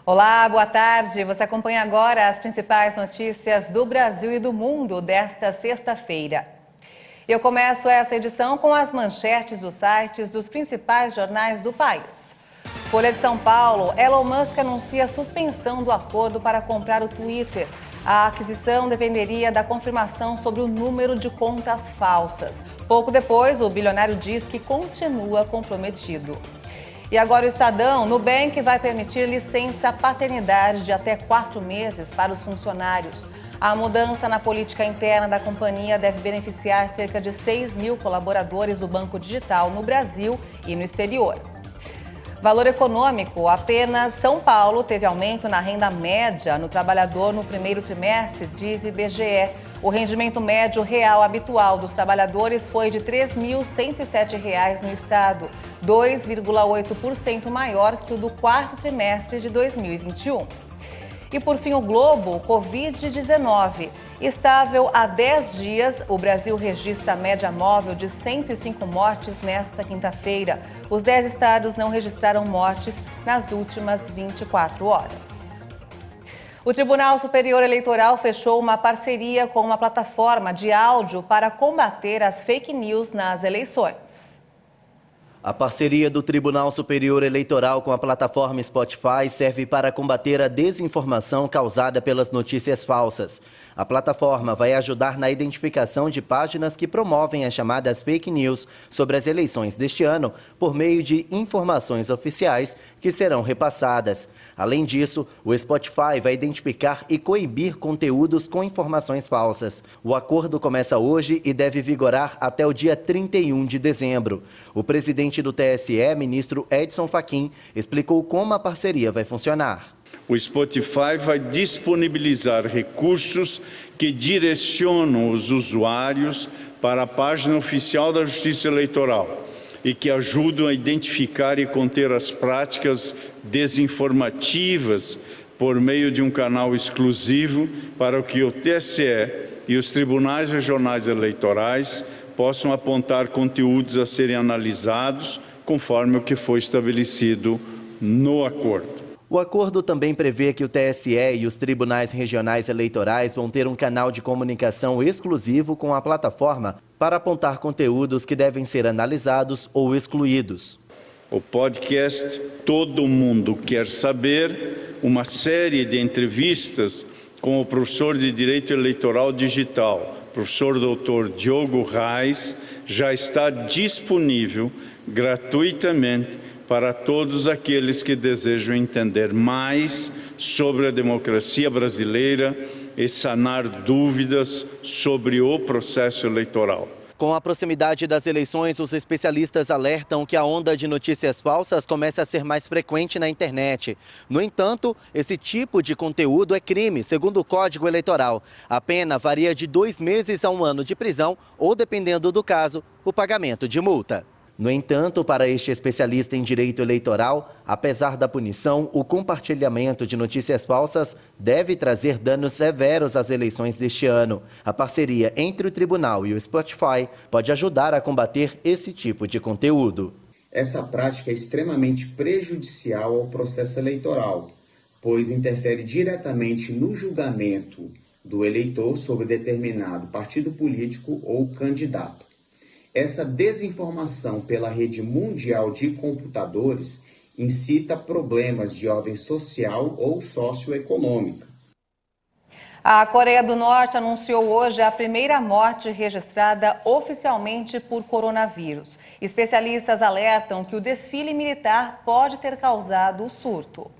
Olá, boa tarde. Você acompanha agora as principais notícias do Brasil e do mundo desta sexta-feira. Eu começo essa edição com as manchetes dos sites dos principais jornais do país. Folha de São Paulo, Elon Musk anuncia a suspensão do acordo para comprar o Twitter. A aquisição dependeria da confirmação sobre o número de contas falsas. Pouco depois, o bilionário diz que continua comprometido. E agora o Estadão, Nubank vai permitir licença paternidade de até 4 meses para os funcionários. A mudança na política interna da companhia deve beneficiar cerca de 6 mil colaboradores do Banco Digital no Brasil e no exterior. Valor econômico, apenas São Paulo teve aumento na renda média no trabalhador no primeiro trimestre, diz IBGE. O rendimento médio real habitual dos trabalhadores foi de R$ 3.107 no estado, 2,8% maior que o do quarto trimestre de 2021. E por fim, o Globo, Covid-19. Estável há 10 dias, o Brasil registra a média móvel de 105 mortes nesta quinta-feira. Os 10 estados não registraram mortes nas últimas 24 horas. O Tribunal Superior Eleitoral fechou uma parceria com uma plataforma de áudio para combater as fake news nas eleições. A parceria do Tribunal Superior Eleitoral com a plataforma Spotify serve para combater a desinformação causada pelas notícias falsas. A plataforma vai ajudar na identificação de páginas que promovem as chamadas fake news sobre as eleições deste ano por meio de informações oficiais que serão repassadas. Além disso, o Spotify vai identificar e coibir conteúdos com informações falsas. O acordo começa hoje e deve vigorar até o dia 31 de dezembro. O presidente do TSE, ministro Edson Fachin, explicou como a parceria vai funcionar. O Spotify vai disponibilizar recursos que direcionam os usuários para a página oficial da Justiça Eleitoral e que ajudam a identificar e conter as práticas desinformativas por meio de um canal exclusivo para que o TSE e os tribunais regionais eleitorais possam apontar conteúdos a serem analisados conforme o que foi estabelecido no acordo. O acordo também prevê que o TSE e os tribunais regionais eleitorais vão ter um canal de comunicação exclusivo com a plataforma para apontar conteúdos que devem ser analisados ou excluídos. O podcast Todo Mundo Quer Saber, uma série de entrevistas com o professor de Direito Eleitoral Digital, professor Dr. Diogo Reis, já está disponível gratuitamente para todos aqueles que desejam entender mais sobre a democracia brasileira e sanar dúvidas sobre o processo eleitoral. Com a proximidade das eleições, os especialistas alertam que a onda de notícias falsas começa a ser mais frequente na internet. No entanto, esse tipo de conteúdo é crime, segundo o Código Eleitoral. A pena varia de 2 meses a 1 ano de prisão ou, dependendo do caso, o pagamento de multa. No entanto, para este especialista em direito eleitoral, apesar da punição, o compartilhamento de notícias falsas deve trazer danos severos às eleições deste ano. A parceria entre o tribunal e o Spotify pode ajudar a combater esse tipo de conteúdo. Essa prática é extremamente prejudicial ao processo eleitoral, pois interfere diretamente no julgamento do eleitor sobre determinado partido político ou candidato. Essa desinformação pela rede mundial de computadores incita problemas de ordem social ou socioeconômica. A Coreia do Norte anunciou hoje a primeira morte registrada oficialmente por coronavírus. Especialistas alertam que o desfile militar pode ter causado o surto.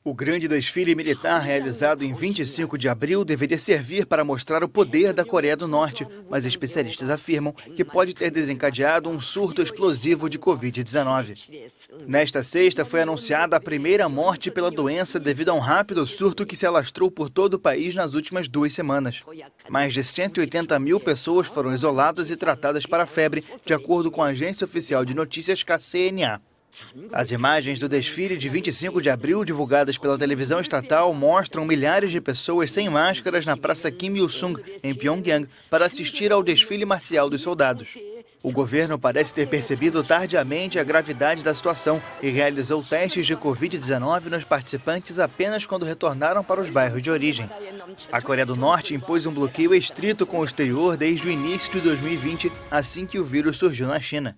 O grande desfile militar realizado em 25 de abril deveria servir para mostrar o poder da Coreia do Norte, mas especialistas afirmam que pode ter desencadeado um surto explosivo de Covid-19. Nesta sexta foi anunciada a primeira morte pela doença devido a um rápido surto que se alastrou por todo o país nas últimas 2 semanas. Mais de 180 mil pessoas foram isoladas e tratadas para a febre, de acordo com a agência oficial de notícias KCNA. As imagens do desfile de 25 de abril, divulgadas pela televisão estatal, mostram milhares de pessoas sem máscaras na Praça Kim Il-sung, em Pyongyang, para assistir ao desfile marcial dos soldados. O governo parece ter percebido tardiamente a gravidade da situação e realizou testes de Covid-19 nos participantes apenas quando retornaram para os bairros de origem. A Coreia do Norte impôs um bloqueio estrito com o exterior desde o início de 2020, assim que o vírus surgiu na China.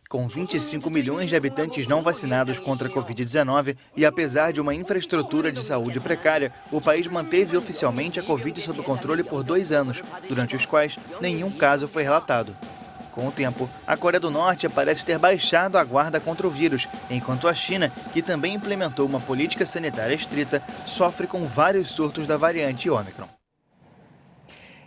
Com 25 milhões de habitantes não vacinados contra a Covid-19 e apesar de uma infraestrutura de saúde precária, o país manteve oficialmente a Covid sob controle por 2 anos, durante os quais nenhum caso foi relatado. Com o tempo, a Coreia do Norte parece ter baixado a guarda contra o vírus, enquanto a China, que também implementou uma política sanitária estrita, sofre com vários surtos da variante Ômicron.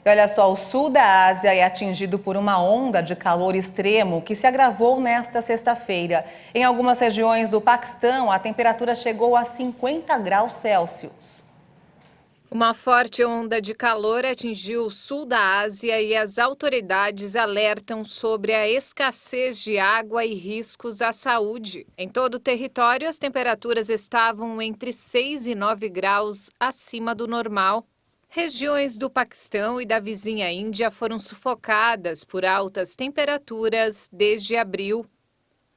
E olha só, o sul da Ásia é atingido por uma onda de calor extremo que se agravou nesta sexta-feira. Em algumas regiões do Paquistão, a temperatura chegou a 50 graus Celsius. Uma forte onda de calor atingiu o sul da Ásia e as autoridades alertam sobre a escassez de água e riscos à saúde. Em todo o território, as temperaturas estavam entre 6 e 9 graus acima do normal. Regiões do Paquistão e da vizinha Índia foram sufocadas por altas temperaturas desde abril.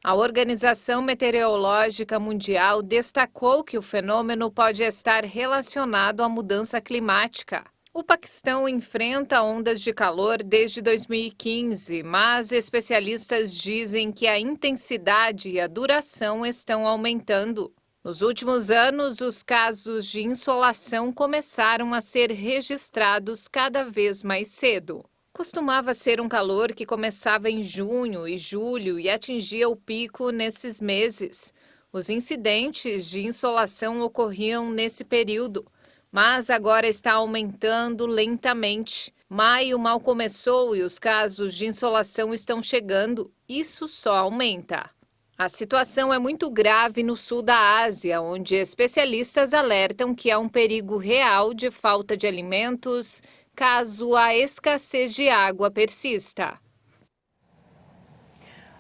A Organização Meteorológica Mundial destacou que o fenômeno pode estar relacionado à mudança climática. O Paquistão enfrenta ondas de calor desde 2015, mas especialistas dizem que a intensidade e a duração estão aumentando. Nos últimos anos, os casos de insolação começaram a ser registrados cada vez mais cedo. Costumava ser um calor que começava em junho e julho e atingia o pico nesses meses. Os incidentes de insolação ocorriam nesse período, mas agora está aumentando lentamente. Maio mal começou e os casos de insolação estão chegando. Isso só aumenta. A situação é muito grave no sul da Ásia, onde especialistas alertam que há um perigo real de falta de alimentos caso a escassez de água persista.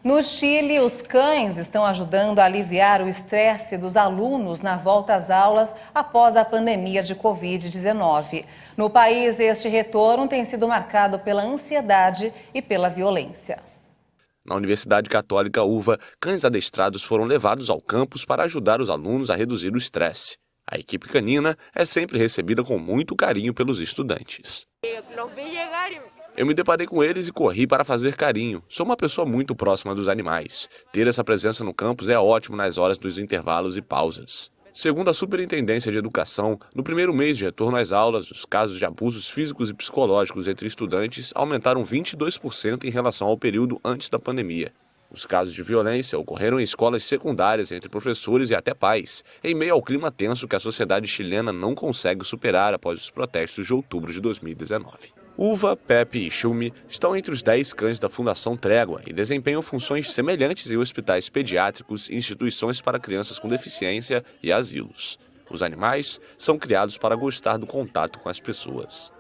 No Chile, os cães estão ajudando a aliviar o estresse dos alunos na volta às aulas após a pandemia de Covid-19. No país, este retorno tem sido marcado pela ansiedade e pela violência. Na Universidade Católica UVA, cães adestrados foram levados ao campus para ajudar os alunos a reduzir o estresse. A equipe canina é sempre recebida com muito carinho pelos estudantes. Eu me deparei com eles e corri para fazer carinho. Sou uma pessoa muito próxima dos animais. Ter essa presença no campus é ótimo nas horas dos intervalos e pausas. Segundo a Superintendência de Educação, no primeiro mês de retorno às aulas, os casos de abusos físicos e psicológicos entre estudantes aumentaram 22% em relação ao período antes da pandemia. Os casos de violência ocorreram em escolas secundárias entre professores e até pais, em meio ao clima tenso que a sociedade chilena não consegue superar após os protestos de outubro de 2019. Uva, Pepe e Shumi estão entre os 10 cães da Fundação Trégua e desempenham funções semelhantes em hospitais pediátricos, instituições para crianças com deficiência e asilos. Os animais são criados para gostar do contato com as pessoas.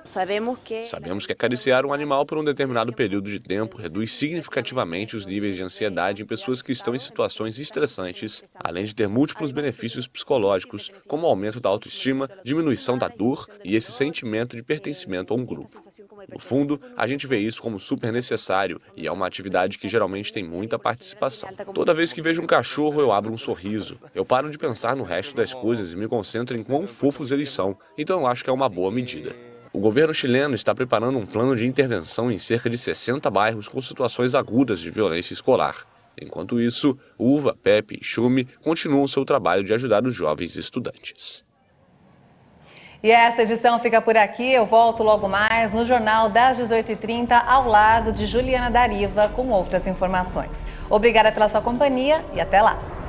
Sabemos que acariciar um animal por um determinado período de tempo reduz significativamente os níveis de ansiedade em pessoas que estão em situações estressantes, além de ter múltiplos benefícios psicológicos, como o aumento da autoestima, diminuição da dor e esse sentimento de pertencimento a um grupo. No fundo, a gente vê isso como super necessário e é uma atividade que geralmente tem muita participação. Toda vez que vejo um cachorro, eu abro um sorriso. Eu paro de pensar no resto das coisas e me concentro em quão fofos eles são, então eu acho que é uma boa medida. O governo chileno está preparando um plano de intervenção em cerca de 60 bairros com situações agudas de violência escolar. Enquanto isso, Uva, Pepe e Shumi continuam seu trabalho de ajudar os jovens estudantes. E essa edição fica por aqui. Eu volto logo mais no Jornal das 18h30, ao lado de Juliana Dariva, com outras informações. Obrigada pela sua companhia e até lá!